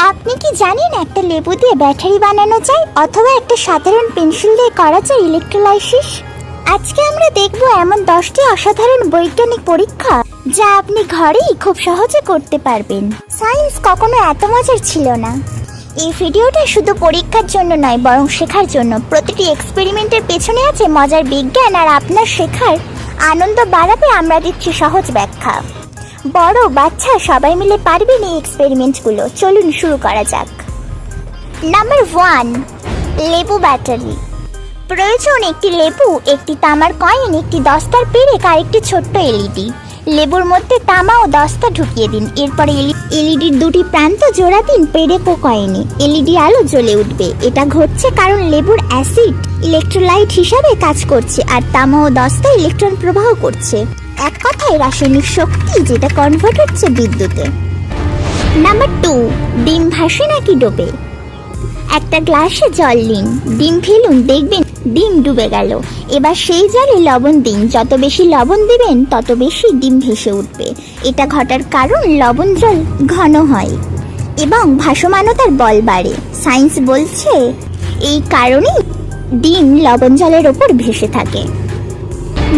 আপনি কি জানেন একটা লেবু দিয়ে ব্যাটারি বানানো যায় অথবা একটা সাধারণ পেন্সিল দিয়ে করা যায় ইলেকট্রোলাইসিস? আজকে আমরা দেখব এমন 10টি অসাধারণ বৈজ্ঞানিক পরীক্ষা যা আপনি ঘরেই খুব সহজে করতে পারবেন। সায়েন্স কখনো এত মজার ছিল না। এই ভিডিওটা শুধু পরীক্ষার জন্য নয়, বরং শেখার জন্য। প্রতিটি এক্সপেরিমেন্টের পেছনে আছে মজার বিজ্ঞান, আর আপনার শেখার আনন্দ বাড়াতে আমরা দিচ্ছি সহজ ব্যাখ্যা। বড় বাচ্চা সবাই মিলে পারবেন এই এক্সপেরিমেন্টগুলো। চলুন শুরু করা যাক। নাম্বার 1, লেবু ব্যাটারি। প্রয়োজন একটি লেবু, একটি তামার কয়েন, একটি দস্তার পেরেক আর একটি ছোট্ট এলইডি। লেবুর মধ্যে তামা ও দস্তা ঢুকিয়ে দিন। এরপরে এলইডির দুটি প্রান্ত জোড়া দিন পেরেক ও কয়েনে। এলইডি আলো জ্বলে উঠবে। এটা ঘটছে কারণ লেবুর অ্যাসিড ইলেকট্রোলাইট হিসাবে কাজ করছে আর তামা ও দস্তা ইলেকট্রন প্রবাহ করছে। এক কথায় রাসায়নিক শক্তি যেটা কনভার্ট হচ্ছে বিদ্যুতে। নাম্বার 2, ডিম ভাসে নাকি ডোবে। একটা গ্লাসে জল নিন, ডিম ফেলুন, দেখবেন ডিম ডুবে গেল। এবার সেই জলে লবণ দিন। যত বেশি লবণ দিবেন তত বেশি ডিম ভেসে উঠবে। এটা ঘটার কারণ লবণ জল ঘন হয় এবং ভাসমানতার বল বাড়ে। সায়েন্স বলছে এই কারণেই ডিম লবণ জলের ওপর ভেসে থাকে।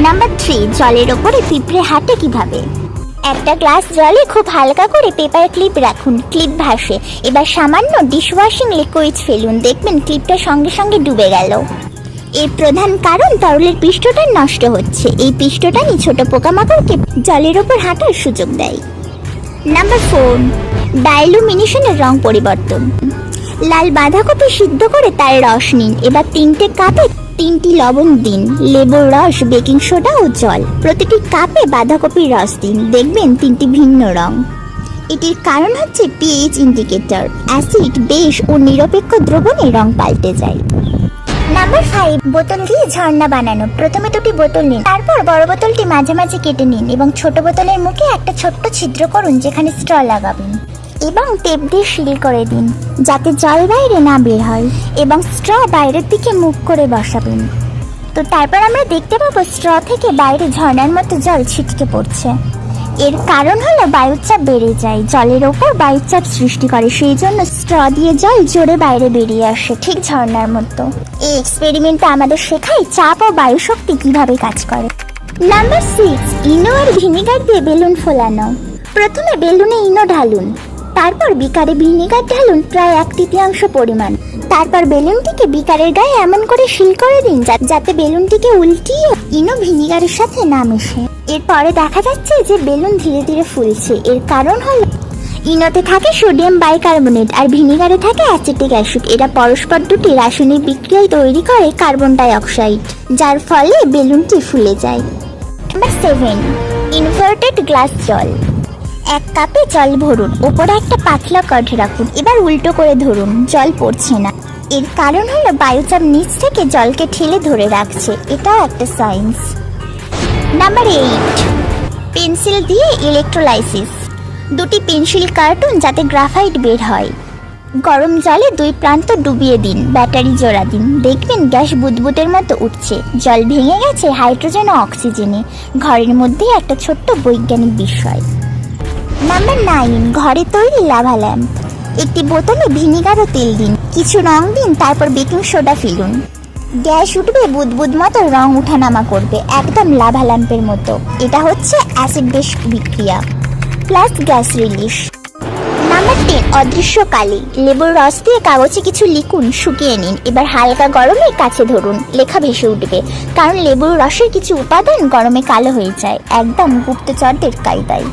নাম্বার 3, জলের ওপরে পিঁপড়ে হাঁটে কিভাবে। একটা গ্লাস জলে খুব হালকা করে পেপার ক্লিপ রাখুন, ক্লিপ ভাসে। এবার সামান্য ডিশওয়াশিং লিকুইড ফেলুন, দেখবেন ক্লিপটা সঙ্গে সঙ্গে ডুবে গেল। এর প্রধান কারণ তরলের পৃষ্ঠটা নষ্ট হচ্ছে। এই পৃষ্ঠটাই ছোট পোকামাকড়কে জলের ওপর হাঁটার সুযোগ দেয়। নাম্বার 4, ডাইলুমিনেশনের রং পরিবর্তন। লাল বাঁধাকপি সিদ্ধ করে তার রস নিন। এবার 3টে কাপে 3টি লবণ দিন, লেবুর রস, বেকিং সোডা ও জল। প্রতিটি কাপে বাঁধাকপির রস দিন, দেখবেন 3টি ভিন্ন রং। এটির কারণ হচ্ছে পিএইচ ইন্ডিকেটর। অ্যাসিড, বেশ ও নিরপেক্ষ দ্রবণে রং পাল্টে যায়। নাম্বার 5, বোতল দিয়ে ঝর্ণা বানানো। প্রথমে 2টি বোতল নিন, তারপর বড় বোতলটি মাঝামাঝি কেটে নিন এবং ছোট বোতলের মুখে একটা ছোট্ট ছিদ্র করুন যেখানে স্ট্র লাগাবেন এবং টেপ দিয়ে সিল করে দিন যাতে জল বাইরে না বের হয় এবং স্ট্র বাইরের দিকে মুখ করে বসাবেন। তো তারপর আমরা দেখতে পাবো স্ট্র থেকে বাইরে ঝর্ণার মতো জল ছিটকে পড়ছে। এর কারণ হলো বায়ুচাপ বেড়ে যায়, জলের ওপর বায়ুচাপ সৃষ্টি করে, সেই জন্য স্ট্র দিয়ে জল জোরে বাইরে বেরিয়ে আসে, ঠিক ঝর্ণার মতো। এই এক্সপেরিমেন্টটা আমাদের শেখায় চাপ ও বায়ু শক্তি কিভাবে কাজ করে। নাম্বার 6, ইনো আর ভিনেগার দিয়ে বেলুন ফোলানো। প্রথমে বেলুনে ইনো ঢালুন, তারপর বিকারে ভিনেগার ঢালুন প্রায় 1/3 পরিমাণ। তারপর বেলুনটিকে বিকারের গায়ে এমন করে সিল করে দিন যাতে বেলুনটিকে উল্টিয়ে ইনো ভিনেগারের সাথে না মেশে। এরপরে দেখা যাচ্ছে যে বেলুন ধীরে ধীরে ফুলছে। এর কারণ হলো ইনোতে থাকে সোডিয়াম বাইকার্বনেট আর ভিনেগারে থাকে অ্যাসিটিক অ্যাসিড। এরা পরস্পর দুটি রাসায়নিক বিক্রিয়ায় তৈরি করে কার্বন ডাই অক্সাইড, যার ফলে বেলুনটি ফুলে যায়। নাম্বার 7, ইনভার্টেড গ্লাস জল। 1 কাপে জল ভরুন, ওপরে একটা পাতলা কাঠ রাখুন। এবার উল্টো করে ধরুন, জল পড়ছে না। এর কারণ হলো বায়ুচাপ নিচ থেকে জলকে ঠেলে ধরে রাখছে। এটাও একটা সায়েন্স। নাম্বার 8, পেন্সিল দিয়ে ইলেকট্রোলাইসিস। 2টি পেন্সিল কাটুন যাতে গ্রাফাইট বের হয়। গরম জলে 2 প্রান্ত ডুবিয়ে দিন, ব্যাটারি জোড়া দিন, দেখবেন গ্যাস বুদবুদের মতো উঠছে। জল ভেঙে গেছে হাইড্রোজেন ও অক্সিজেনে। ঘরের মধ্যেই একটা ছোট্ট বৈজ্ঞানিক বিষয়। নাম্বার 9, ঘরে তৈরি লাভা ল্যাম্প। একটি বোতলে ভিনেগার ও তেল দিন, কিছু রং দিন, তারপর বেকিং সোডা ফেলুন। গ্যাস উঠবে, বুদবুদ মতো রং উঠানামা করবে, একদম লাভা ল্যাম্পের মতো। এটা হচ্ছে অ্যাসিড বেস বিক্রিয়া প্লাস গ্যাস রিলিজ। নাম্বার 10, অদৃশ্য কালি। লেবুর রস দিয়ে কাগজে কিছু লিখুন, শুকিয়ে নিন। এবার হালকা গরমে কাছে ধরুন, লেখা ভেসে উঠবে, কারণ লেবুর রসের কিছু উপাদান গরমে কালো হয়ে যায়, একদম গুপ্তচরদের কায়দায়।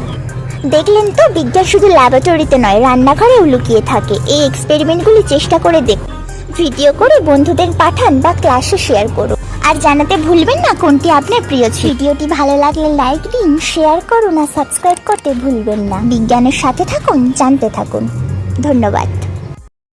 দেখলেন তো, বিজ্ঞান শুধু ল্যাবরেটরিতে নয়, রান্নাঘরেও লুকিয়ে থাকে। এই এক্সপেরিমেন্টগুলি চেষ্টা করে দেখুন, ভিডিও করে বন্ধুদের পাঠান বা ক্লাসে শেয়ার করুন। আর জানাতে ভুলবেন না কোনটি আপনার প্রিয় ছিল। ভিডিওটি ভালো লাগলে লাইক দিন, শেয়ার করুন আর সাবস্ক্রাইব করতে ভুলবেন না। বিজ্ঞানের সাথে থাকুন, জানতে থাকুন। ধন্যবাদ।